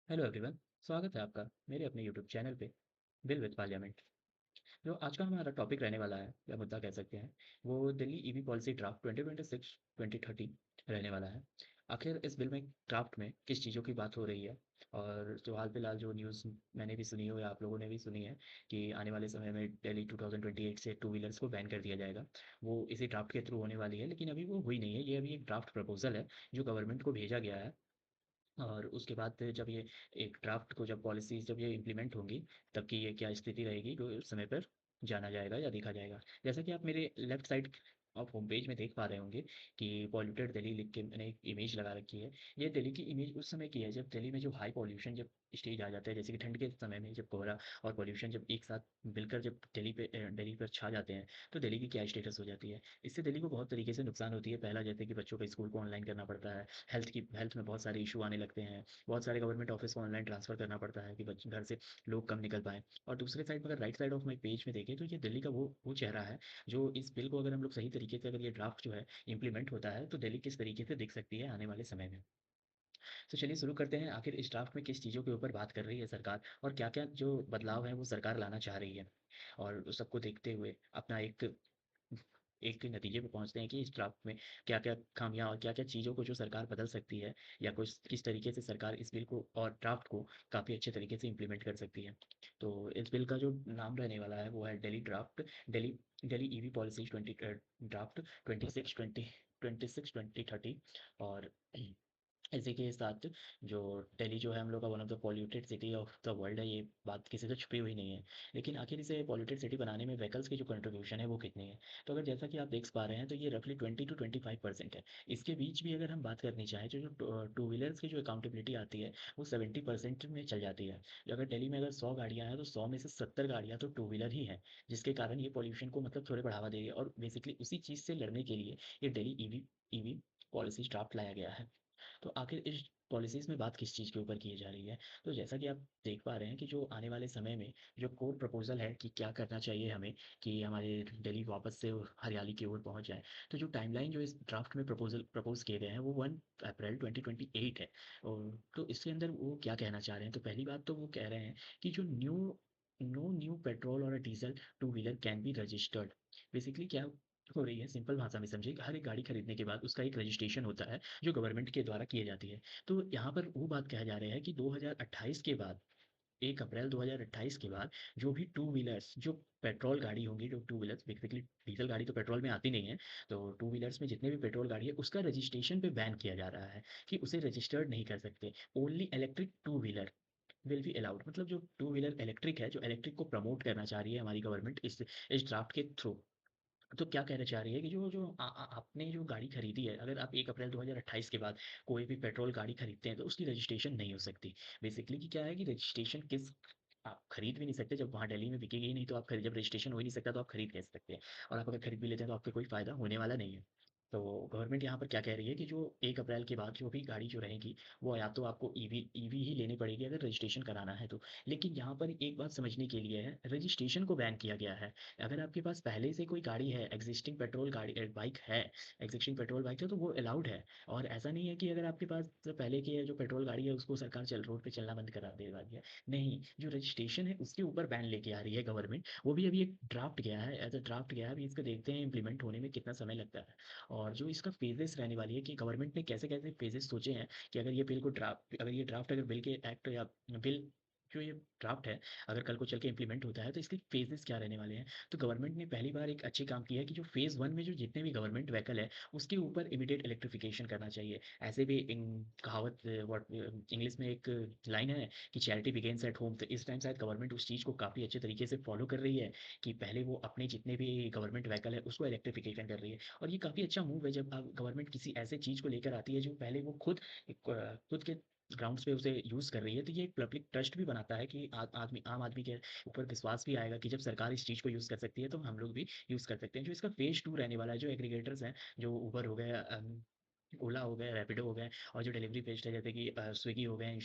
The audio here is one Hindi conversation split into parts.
Hello everyone. स्वागत है आपका मेरे अपने यूट्यूब चैनल पे बिल विद पार्लियामेंट। जो आज का हमारा टॉपिक रहने वाला है या मुद्दा कह सकते हैं, वो दिल्ली ईवी पॉलिसी ड्राफ्ट 2026 2030 रहने वाला है। आखिर इस बिल में ड्राफ्ट में किस चीज़ों की बात हो रही है, और जो हाल फिलहाल जो न्यूज़ मैंने भी सुनी हो या आप लोगों ने भी सुनी है कि आने वाले समय में दिल्ली 2028 से टू व्हीलर्स को बैन कर दिया जाएगा, वो इसी ड्राफ्ट के थ्रू होने वाली है। लेकिन अभी वो हुई नहीं है, ये अभी एक ड्राफ्ट प्रपोजल है जो गवर्नमेंट को भेजा गया है। और उसके बाद जब ये एक ड्राफ्ट को जब पॉलिसीज़ जब ये इम्प्लीमेंट होंगी, तब की ये क्या स्थिति रहेगी, वो उस समय पर जाना जाएगा या देखा जाएगा। जैसा कि आप मेरे लेफ्ट साइड आप होम पेज में देख पा रहे होंगे कि पॉल्यूटेड दिल्ली लिख के मैंने एक इमेज लगा रखी है। ये दिल्ली की इमेज उस समय की है जब दिल्ली में जो हाई पॉल्यूशन जब स्टेज आ जाता है, जैसे कि ठंड के समय में जब कोहरा और पॉल्यूशन जब एक साथ मिलकर जब दिल्ली पर छा जाते हैं, तो दिल्ली की क्या स्टेटस हो जाती है। इससे दिल्ली को बहुत तरीके से नुकसान होती है। पहला, जैसे कि बच्चों का स्कूल को ऑनलाइन करना पड़ता है, हेल्थ में बहुत सारे इशू आने लगते हैं। बहुत सारे गवर्नमेंट ऑफिस को ऑनलाइन ट्रांसफ़र करना पड़ता है कि बच्चे घर से लोग कम निकल पाएँ। और दूसरे साइड में अगर right side of my page में देखें, तो ये दिल्ली का वो चेहरा है जो इस बिल को अगर हम लोग सही तरीके से, अगर ये ड्राफ्ट जो है इम्प्लीमेंट होता है, तो दिल्ली किस तरीके से दिख सकती है आने वाले समय में। तो चलिए शुरू करते हैं, आखिर इस ड्राफ्ट में किस चीज़ों के ऊपर बात कर रही है सरकार, और क्या-क्या जो बदलाव हैं वो सरकार लाना चाह रही है। और उस सबको देखते हुए अपना एक नतीजे पे पहुँचते हैं कि इस ड्राफ्ट में क्या-क्या खामियाँ और क्या-क्या चीज़ों को जो सरकार बदल सकती है, या कुछ किस तरीके से सरकार इस बिल को और ड्राफ्ट को काफ़ी अच्छे तरीके से इम्प्लीमेंट कर सकती है। तो इस बिल का जो नाम रहने वाला है वो है Delhi Delhi EV policy 20 draft 26 2030। और इसी के साथ जो दिल्ली जो है हम लोग का one of the polluted city of the world है, ये बात किसी से छुपी हुई नहीं है। लेकिन आखिर इसे पॉल्यूटेड सिटी बनाने में व्हीकल्स की जो कंट्रीब्यूशन है वो कितनी है। तो अगर जैसा कि आप देख पा रहे हैं, तो ये रफली 20 to 25% है। इसके बीच भी अगर हम बात करनी चाहें, तो जो टू व्हीलर्स की जो अकाउंटेबिलिटी आती है वो 70% में चल जाती है। अगर दिल्ली में अगर 100 गाड़ियाँ हैं, तो 100 में से 70 गाड़ियाँ तो टू व्हीलर ही हैं, जिसके कारण ये पॉल्यूशन को मतलब थोड़े बढ़ावा दे रही है। और बेसिकली उसी चीज़ से लड़ने के लिए ये दिल्ली ईवी पॉलिसी ड्राफ्ट लाया गया है। तो आखिर इस पॉलिसीज़ में बात किस चीज़ के ऊपर की जा रही है? तो जैसा कि आप देख पा रहे हैं कि जो आने वाले समय में जो कोर प्रपोज़ल है कि क्या करना चाहिए हमें कि हमारे दिल्ली वापस से हरियाली की ओर पहुँच जाए। तो जो टाइमलाइन जो इस ड्राफ्ट में प्रपोज़ किए गए हैं, वो 1 अप्रैल 2028 है। और तो इसके अंदर वो क्या कहना चाह रहे हैं? तो पहली बात तो वो कह रहे हैं कि जो नो न्यू पेट्रोल और diesel two wheeler can be registered. Basically क्या हो रही है, सिंपल भाषा में समझिए, हर एक गाड़ी खरीदने के बाद उसका एक रजिस्ट्रेशन होता है जो गवर्नमेंट के द्वारा की जाती है। तो यहाँ पर वो बात कहा जा रहा है कि 2028 के बाद, 1 अप्रैल 2028 के बाद जो भी टू व्हीलर्स जो पेट्रोल गाड़ी होंगी, जो टू व्हीलर्स बेसिकली डीज़ल गाड़ी तो पेट्रोल में आती नहीं है, तो टू व्हीलर्स में जितने भी पेट्रोल गाड़ी है उसका रजिस्ट्रेशन पे बैन किया जा रहा है कि उसे रजिस्टर्ड नहीं कर सकते। Only electric two wheeler will be allowed. मतलब जो टू व्हीलर इलेक्ट्रिक है, जो इलेक्ट्रिक को प्रमोट करना चाह रही है हमारी गवर्नमेंट इस ड्राफ्ट के थ्रू। तो क्या कहना चाह रही है कि जो जो आपने जो गाड़ी खरीदी है, अगर आप 1 अप्रैल 2028 के बाद कोई भी पेट्रोल गाड़ी खरीदते हैं, तो उसकी रजिस्ट्रेशन नहीं हो सकती। बेसिकली कि क्या है कि रजिस्ट्रेशन किस आप खरीद भी नहीं सकते जब वहाँ दिल्ली में बिकेगी ही नहीं, तो आप खरीद, जब रजिस्ट्रेशन हो ही नहीं सकता, तो आप खरीद कैसे सकते हैं? और आप अगर खरीद भी लेते हैं, तो आपको कोई फ़ायदा होने वाला नहीं है। तो गवर्नमेंट यहाँ पर क्या कह रही है कि जो 1 अप्रैल के बाद जो भी गाड़ी जो रहेगी, वो या तो आपको ईवी ही लेनी पड़ेगी अगर रजिस्ट्रेशन कराना है तो। लेकिन यहाँ पर एक बात समझने के लिए है, रजिस्ट्रेशन को बैन किया गया है। अगर आपके पास पहले से कोई गाड़ी है, बाइक है, एक्सिस्टिंग पेट्रोल बाइक है, तो वो अलाउड है। और ऐसा नहीं है कि अगर आपके पास जो पहले की है जो पेट्रोल गाड़ी है, उसको सरकार चल रोड पे चलना बंद करा दे वाली है। नहीं, जो रजिस्ट्रेशन है उसके ऊपर बैन लेके आ रही है गवर्नमेंट। वो भी अभी एक ड्राफ्ट गया है, एज़ अ ड्राफ्ट गया है, अभी इसको देखते हैं इम्प्लीमेंट होने में कितना समय लगता है। और जो इसका फ़ेजेज़ रहने वाली है कि गवर्नमेंट ने कैसे-कैसे फ़ेजेज़ सोचे हैं कि अगर ये ड्राफ्ट अगर बिल के एक्ट या बिल जो ये ड्राफ्ट है, अगर कल को चल के इम्प्लीमेंट होता है, तो इसके फ़ेजेज़ क्या रहने वाले हैं। तो गवर्नमेंट ने पहली बार एक अच्छी काम किया है कि जो फ़ेज़ 1 में जो जितने भी गवर्नमेंट व्हीकल है, उसके ऊपर इमीडिएट इलेक्ट्रिफ़िकेशन करना चाहिए। ऐसे भी कहावत इंग्लिश में एक लाइन है कि चैरिटी बिगिन्स एट होम। तो इस टाइम शायद गवर्नमेंट उस चीज़ को काफ़ी अच्छे तरीके से फ़ॉलो कर रही है कि पहले वो अपने जितने भी गवर्नमेंट व्हीकल है, उसको इलेक्ट्रिफ़िकेशन कर रही है। और ये काफ़ी अच्छा मूव है जब गवर्नमेंट किसी ऐसे चीज़ को लेकर आती है जो पहले वो खुद के ग्राउंड्स पे उसे यूज़ कर रही है। तो ये एक पब्लिक ट्रस्ट भी बनाता है कि आम आदमी के ऊपर विश्वास भी आएगा कि जब सरकार इस चीज़ को यूज़ कर सकती है, तो हम लोग भी यूज़ कर सकते हैं। जो इसका फेज़ 2 रहने वाला है, जो एग्रीगेटर्स हैं, जो उबर हो गया, ओला हो गया, रैपिडो हो गए और जो डिलीवरी बेस्ड है जैसे कि स्विगी हो गए,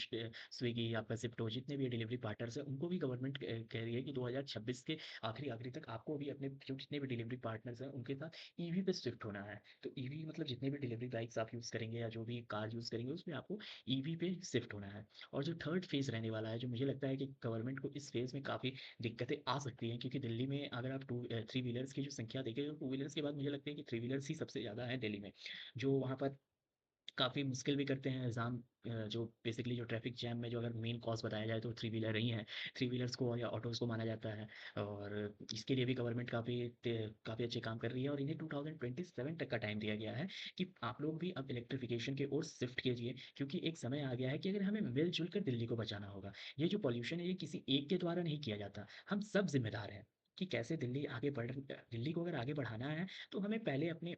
स्विगी, आपका ज़ेप्टो, जितने भी डिलीवरी पार्टनर्स हैं उनको भी गवर्नमेंट कह रही है कि 2026 के आखिरी आखिरी तक आपको भी अपने जो जितने भी डिलीवरी पार्टनर्स हैं उनके साथ ईवी पे शिफ्ट होना है। तो ईवी मतलब जितने भी डिलीवरी बाइक्स आप यूज़ करेंगे या जो भी कार यूज़ करेंगे उसमें आपको ईवी पे शिफ्ट होना है। और जो थर्ड फेज़ रहने वाला है, जो मुझे लगता है कि गवर्नमेंट को इस फेज़ में काफ़ी दिक्कतें आ सकती हैं, क्योंकि दिल्ली में अगर आप थ्री व्हीलर्स की जो संख्या देखें तो टू व्हीलर्स के बाद मुझे लगता है कि थ्री व्हीलर्स ही सबसे ज़्यादा है दिल्ली में। जो वहाँ पर काफ़ी मुश्किल भी करते हैं जाम, जो बेसिकली जो ट्रैफिक जैम में जो अगर मेन कॉज़ बताया जाए तो थ्री व्हीलर ही हैं। थ्री व्हीलर्स को या ऑटोज़ को माना जाता है। और इसके लिए भी गवर्नमेंट काफ़ी अच्छे काम कर रही है और इन्हें 2027 तक का टाइम दिया गया है कि आप लोग भी अब इलेक्ट्रिफिकेशन की ओर शिफ्ट कीजिए, क्योंकि एक समय आ गया है कि अगर हमें मिल-जुल कर दिल्ली को बचाना होगा। ये जो पॉल्यूशन है ये किसी एक के द्वारा नहीं किया जाता, हम सब ज़िम्मेदार हैं कि कैसे दिल्ली को अगर आगे बढ़ाना है तो हमें पहले अपने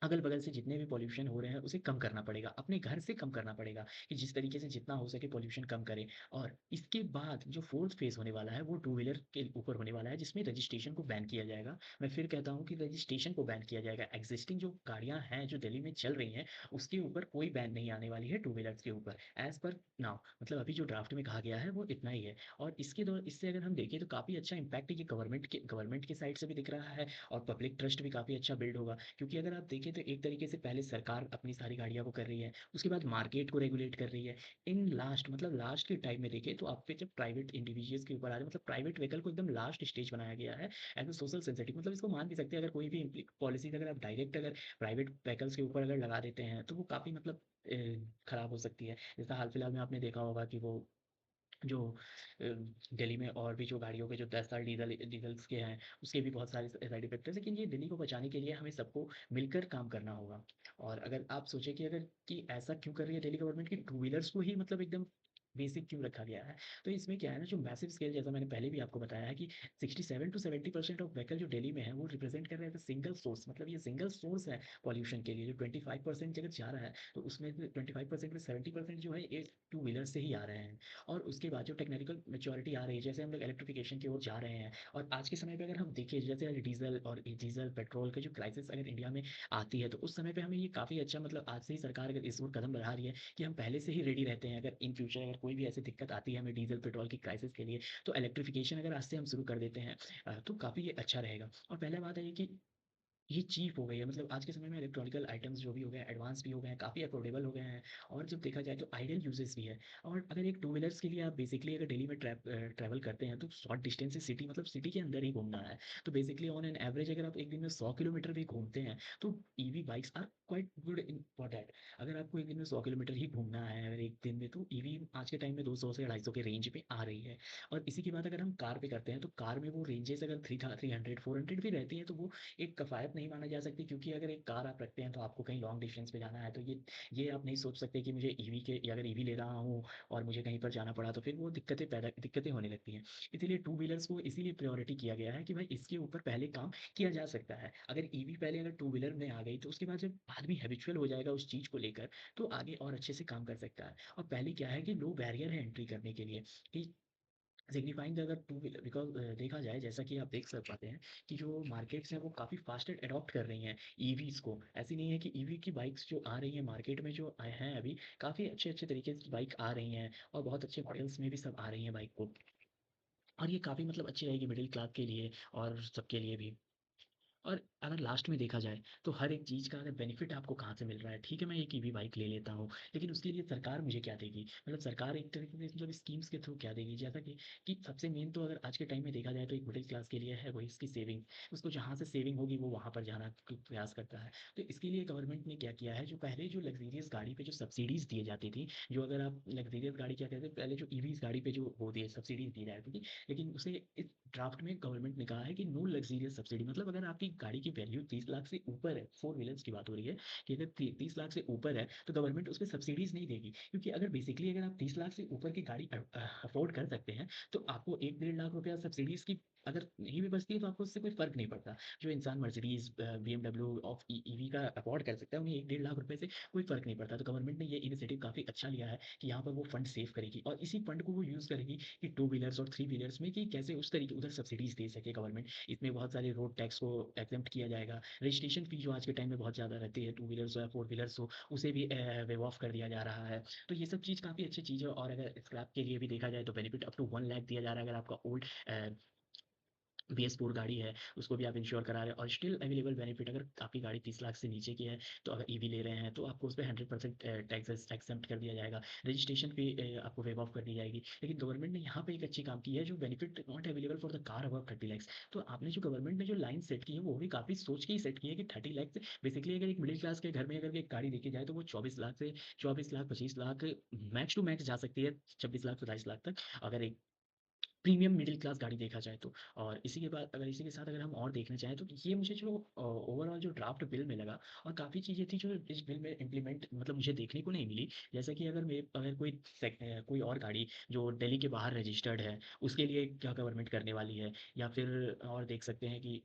अगल-बगल से जितने भी पॉल्यूशन हो रहे हैं, उसे कम करना पड़ेगा। अपने घर से कम करना पड़ेगा कि जिस तरीके से जितना हो सके पॉल्यूशन कम करें। और इसके बाद जो 4th फेज़ होने वाला है, वो टू व्हीलर के ऊपर होने वाला है, जिसमें रजिस्ट्रेशन को बैन किया जाएगा। मैं फिर कहता हूँ कि रजिस्ट्रेशन को बैन किया जाएगा। एक्जिस्टिंग जो गाड़ियाँ हैं, जो दिल्ली में चल रही हैं, उसके ऊपर कोई बैन नहीं आने वाली है टू व्हीलर्स के ऊपर, एज़ पर नाउ। मतलब अभी जो ड्राफ्ट में कहा गया है, वो इतना ही है। और इससे अगर हम देखें तो काफ़ी अच्छा इम्पैक्ट ये गवर्नमेंट के साइड से भी दिख रहा है और पब्लिक ट्रस्ट भी काफ़ी अच्छा बिल्ड होगा। क्योंकि अगर आप देखें तो एक तरीके से पहले सरकार अपनी सारी गाड़ियाँ वो कर रही है, उसके बाद मार्केट को रेगुलेट कर रही है। इन लास्ट मतलब लास्ट के टाइम में देखें तो आप पे जब प्राइवेट इंडिविजुअल्स के ऊपर आ रहे हैं, मतलब प्राइवेट व्हीकल को एकदम लास्ट स्टेज बनाया गया है एज़ अ सोशल सेंसिटिव। मतलब इसको मान भी सकते हैं, अगर कोई भी पॉलिसीज़ अगर आप डायरेक्ट अगर प्राइवेट व्हीकल्स के ऊपर अगर लगा देते हैं, तो वो काफ़ी मतलब खराब हो सकती है। जैसा हाल-फिलहाल में आपने देखा होगा कि वो जो दिल्ली में और भी जो गाड़ियों के जो 10 साल डीज़ल्स के हैं, उसके भी बहुत सारे साइड इफ़ेक्ट हैं। लेकिन ये दिल्ली को बचाने के लिए हमें सबको मिलकर काम करना होगा। और अगर आप सोचें कि अगर कि ऐसा क्यों कर रही है दिल्ली गवर्नमेंट कि टू व्हीलर्स को ही मतलब एकदम बेसिक क्यों रखा गया है? तो इसमें क्या है ना, जो मैसिव स्केल, जैसा मैंने पहले भी आपको बताया है कि 67 टू 70% ऑफ व्हीकल जो दिल्ली में है, वो रिप्रेज़ेंट कर रहे हैं एज़ अ सिंगल सोर्स। मतलब ये सिंगल सोर्स है पॉल्यूशन के लिए। जो 25% अगर जा रहा है, तो उसमें से 25% में 70% जो है, ये टू व्हीलर से ही आ रहे हैं। और उसके बाद जो टेक्निकल मैच्योरिटी आ रही है, जैसे हम लोग इलेक्ट्रिफिकेशन की ओर जा रहे हैं, और आज के समय पे अगर हम देखें, जैसे आज डीजल पेट्रोल के जो क्राइसिस अगर इंडिया में आती है, तो उस समय पे हमें ये काफ़ी अच्छा, मतलब आज से ही सरकार अगर इस ओर कदम बढ़ा रही है कि हम पहले से ही रेडी रहते हैं, अगर इन फ्यूचर अगर कोई भी ऐसी दिक्कत आती है हमें डीजल पेट्रोल की क्राइसिस के लिए, तो इलेक्ट्रिफिकेशन अगर आज से हम शुरू कर देते हैं, तो काफ़ी ये अच्छा रहेगा। और पहला बात है ये कि ये चीप हो गई है, मतलब आज के समय में इलेक्ट्रॉनिकल आइटम्स जो भी हो गए हैं, एडवांस भी हो गए हैं, काफ़ी अफोर्डेबल हो गए हैं। और जब देखा जाए तो आइडियल यूजेस भी है। और अगर एक टू व्हीलर्स के लिए आप बेसिकली अगर डेली में ट्रैवल करते हैं, तो शॉर्ट डिस्टेंस से सिटी, मतलब सिटी के अंदर ही घूमना है, तो बेसिकली ऑन एन एवरेज अगर आप एक दिन में 100 किलोमीटर भी घूमते हैं, तो EV bikes are quite good in for that. अगर आपको एक दिन में 100 किलोमीटर ही घूमना है अगर एक दिन में, तो ईवी आज के टाइम में 200 से 250 के रेंज पे आ रही है। और इसी की बात अगर हम कार पे करते हैं, तो कार में वो रेंजेस अगर 300 400 भी रहती हैं, तो वो एक कफ़ायत नहीं माना जा सकती, क्योंकि अगर एक कार आप रखते हैं तो आपको कहीं लॉन्ग डिस्टेंस पे जाना है, तो ये आप नहीं सोच सकते कि मुझे ईवी के, या अगर ईवी ले रहा हूँ और मुझे कहीं पर जाना पड़ा, तो फिर वो दिक्कतें होने लगती हैं। इसीलिए टू व्हीलर्स को इसीलिए प्रायोरिटी किया गया है कि भाई इसके ऊपर पहले काम किया जा सकता है। अगर ईवी पहले अगर टू व्हीलर में आ गई, तो उसके बाद जब आदमी हैबिचुअल हो जाएगा उस चीज़ को लेकर, तो आगे और अच्छे से काम कर सकता है। और पहले क्या है कि लो बैरियर है एंट्री करने के लिए, कि सिग्निफाइंग अगर टू व्हीलर, बिकॉज़ देखा जाए, जैसा कि आप देख सक पाते हैं कि जो मार्केट्स हैं वो काफ़ी फास्टर एडॉप्ट कर रही हैं ईवीज़ को। ऐसी नहीं है कि ईवी की बाइक्स जो आ रही हैं मार्केट में, जो आए हैं अभी, काफ़ी अच्छे-अच्छे तरीके की बाइक आ रही हैं और बहुत अच्छे मॉडल्स में भी सब आ रही हैं बाइक को। और ये काफ़ी मतलब अच्छी रहेगी मिडल क्लास के लिए और सबके लिए भी। और अगर लास्ट में देखा जाए, तो हर एक चीज़ का अगर बेनिफिट आपको कहाँ से मिल रहा है, ठीक है, मैं एक ईवी बाइक ले लेता हूँ, लेकिन उसके लिए सरकार मुझे क्या देगी? मतलब सरकार एक तरीके से मतलब स्कीम्स के थ्रू क्या देगी? जैसा कि सबसे मेन तो अगर आज के टाइम में देखा जाए, तो एक मिडिल क्लास के लिए है वही इसकी सेविंग। उसको जहाँ से सेविंग होगी वो वहाँ पर जाना क प्रयास करता है। तो इसके लिए गवर्नमेंट ने क्या किया है, जो पहले जो लग्ज़रियस गाड़ी पे जो सब्सिडीज़ दी जाती थी, जो अगर आप लग्ज़रियस गाड़ी क्या कहते हैं, पहले जो ईवीज़ गाड़ी पे जो वो दिए सब्सिडीज़ दी जाती थी, लेकिन उसे इस ड्राफ्ट में गवर्नमेंट ने कहा है कि नो लग्ज़रियस सब्सिडी। मतलब अगर आपकी गाड़ी की वैल्यू 30 लाख से ऊपर है, फोर व्हीलर्स की बात हो रही है, कि अगर 30 लाख से ऊपर है, तो गवर्नमेंट उसपे सब्सिडीज़ नहीं देगी। क्योंकि अगर बेसिकली अगर आप 30 लाख से ऊपर की गाड़ी अफ़ोर्ड कर सकते हैं, तो आपको 1 डेढ़ लाख रुपया सब्सिडीज़ की अगर नहीं भी बचती है, तो आपको उससे कोई फ़र्क नहीं पड़ता। जो इंसान मर्सिडीज़, बीएमडब्ल्यू ऑफ ईवी का अफ़ोर्ड कर सकता है, उन्हें 1 डेढ़ लाख रुपए से कोई फ़र्क नहीं पड़ता। तो गवर्नमेंट ने ये इनिशिएटिव काफ़ी अच्छा लिया है कि यहाँ पर वो फंड सेव करेगी, और इसी फंड को वो यूज़ करेगी कि टू व्हीलर्स और थ्री व्हीलर्स में कि कैसे उस तरीके उधर सब्सिडीज़ दे सके गवर्नमेंट। इसमें बहुत सारे रोड टैक्स को एग्ज़ेम्प्ट किया दिया जाएगा। रजिस्ट्रेशन फ़ी जो आज के टाइम में बहुत ज़्यादा रहती है, टू व्हीलर्स हो या फोर व्हीलर्स हो, उसे भी वेव ऑफ कर दिया जा रहा है। तो ये सब चीज़ काफ़ी अच्छी चीज़ है और अगर स्क्रैप के लिए भी देखा जाए तो बेनिफिट अप टू 1 लाख दिया जा रहा है अगर आपका ओल्ड BS4 गाड़ी है, उसको भी आप इंश्योर करा रहे हैं और स्टिल अवेलेबल बेनिफिट अगर आपकी गाड़ी 30 लाख से नीचे की है, तो अगर ईवी ले रहे हैं, तो आपको उसपे 100% टैक्सेस एक्सेम्प्ट कर दिया जाएगा। रजिस्ट्रेशन फ़ी आपको वेव ऑफ कर दी जाएगी। लेकिन गवर्नमेंट ने यहाँ पे एक अच्छी काम की है, जो benefit not available for the car above 30 lakhs. तो आपने जो गवर्नमेंट ने जो लाइन सेट की है, वो भी काफ़ी सोच के ही सेट की है कि 30 लैक्स बेसिकली अगर एक मिडिल क्लास के घर में अगर एक गाड़ी देखी जाए, तो वो 24 लाख से 24 lakh, 25 lakh max to max जा सकती है, 26 लाख, 27 लाख तक, अगर एक प्रीमियम मिडिल क्लास गाड़ी देखा जाए तो। और इसी के बाद अगर इसी के साथ अगर हम और देखना चाहें तो ये मुझे जो ओवरऑल जो ड्राफ्ट बिल में लगा और काफ़ी चीज़ें थी जो इस बिल में इम्प्लीमेंट मतलब मुझे देखने को नहीं मिली। जैसे कि अगर कोई और गाड़ी जो दिल्ली के बाहर रजिस्टर्ड है, उसके लिए क्या गवर्नमेंट करने वाली है, या फिर और देख सकते हैं कि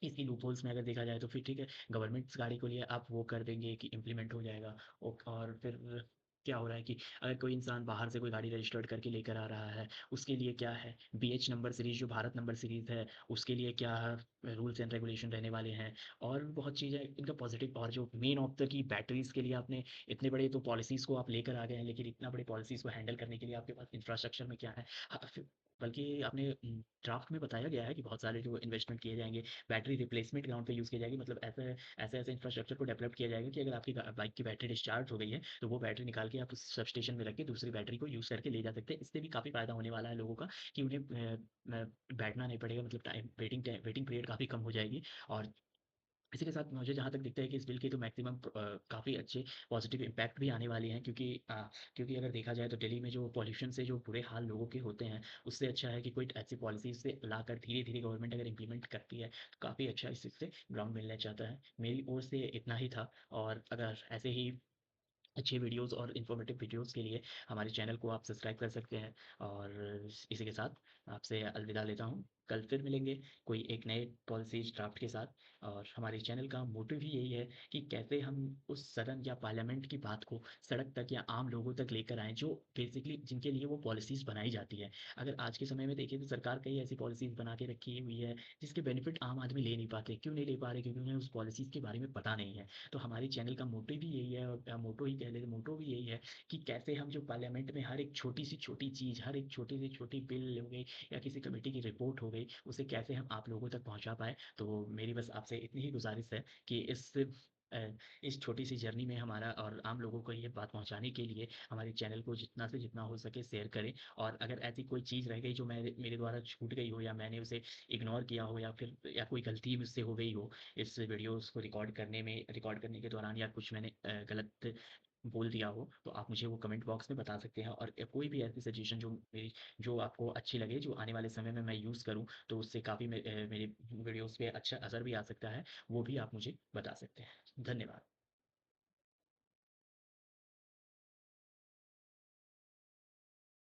इसकी लूपहोल्स में अगर देखा जाए तो फिर ठीक है, गवर्नमेंट्स गाड़ी को लिए आप वो कर देंगे कि इम्प्लीमेंट हो जाएगा। और फिर क्या हो रहा है कि अगर कोई इंसान बाहर से कोई गाड़ी रजिस्टर्ड करके लेकर आ रहा है, उसके लिए क्या है, BH नंबर सीरीज़ जो भारत नंबर सीरीज़ है, उसके लिए क्या रूल्स एंड रेगुलेशन रहने वाले हैं। और भी बहुत चीज़ें इनका पॉजिटिव और जो main of the key batteries के लिए आपने इतने बड़े तो पॉलिसीज़ को आप लेकर आ गए हैं, लेकिन इतना बड़े पॉलिसीज़ को हैंडल करने के लिए आपके पास इंफ्रास्ट्रक्चर में क्या है। हाँ, बल्कि आपने ड्राफ्ट में बताया गया है कि बहुत सारे जो इन्वेस्टमेंट किए जाएंगे बैटरी रिप्लेसमेंट ग्राउंड पे यूज़ की जाएगी, मतलब ऐसे इंफ्रास्ट्रक्चर को डेवलप किया जाएगा कि अगर आपकी बाइक की बैटरी डिस्चार्ज हो गई है, तो वो बैटरी निकाल के आप उस सब स्टेशन में रख के दूसरी बैटरी को यूज़ करके ले जा सकते हैं। इससे भी काफ़ी फ़ायदा होने वाला है लोगों का कि उन्हें बैठना नहीं पड़ेगा, मतलब वेटिंग पीरियड काफ़ी कम हो जाएगी। और इसी के साथ मुझे जहाँ तक दिखता है कि इस बिल के तो मैक्सिमम काफ़ी अच्छे पॉजिटिव इम्पैक्ट भी आने वाले हैं, क्योंकि अगर देखा जाए तो दिल्ली में जो पॉल्यूशन से जो बुरे हाल लोगों के होते हैं, उससे अच्छा है कि कोई ऐसी पॉलिसी से लाकर धीरे-धीरे गवर्नमेंट अगर इम्प्लीमेंट करती है, तो काफ़ी अच्छा इससे ग्राउंड मिलना चाहता है। मेरी ओर से इतना ही था और अगर ऐसे ही अच्छे वीडियोज़ और इन्फॉर्मेटिव वीडियोज़ के लिए हमारे चैनल को आप सब्सक्राइब कर सकते हैं। और इसी के साथ आपसे अलविदा लेता हूँ। कल फिर मिलेंगे कोई एक नए पॉलिसीज़ ड्राफ्ट के साथ। और हमारे चैनल का मोटिव ही यही है कि कैसे हम उस सदन या पार्लियामेंट की बात को सड़क तक या आम लोगों तक लेकर आएँ, जो बेसिकली जिनके लिए वो पॉलिसीज़ बनाई जाती है। अगर आज के समय में देखें तो सरकार कई ऐसी पॉलिसीज़ बना के रखी हुई है, जिसके बेनिफिट आम आदमी ले नहीं पाते। क्यों नहीं ले पा रहे? क्योंकि उन्हें उस पॉलिसीज़ के बारे में पता नहीं है। तो हमारे चैनल का मोटिव भी यही है, और मोटो ही कह लें, मोटो भी यही है कि कैसे हम जो पार्लियामेंट में हर एक छोटी सी छोटी चीज़, हर एक छोटी सी छोटी बिल हो गई या किसी कमेटी की रिपोर्ट हो गई, उसे कैसे हम आप लोगों तक पहुंचा पाए। तो मेरी बस आपसे इतनी ही गुजारिश है कि अ, इस छोटी सी जर्नी में हमारा और आम लोगों को ये बात पहुंचाने के लिए हमारे चैनल को जितना से जितना हो सके शेयर करें। और अगर ऐसी कोई चीज़ रह गई जो मेरे द्वारा छूट गई हो, या मैंने उसे इग्नोर किया हो, या फिर या कोई गलती मुझसे हो गई हो इस वीडियोस को रिकॉर्ड करने के दौरान, या कुछ मैंने गलत बोल दिया हो, तो आप मुझे वो कमेंट बॉक्स में बता सकते हैं। और कोई भी ऐसी सजेशन जो आपको अच्छी लगे, जो आने वाले समय में मैं यूज़ करूँ, तो उससे काफ़ी मेरी वीडियोस पे अच्छा असर भी आ सकता है, वो भी आप मुझे बता सकते हैं। धन्यवाद।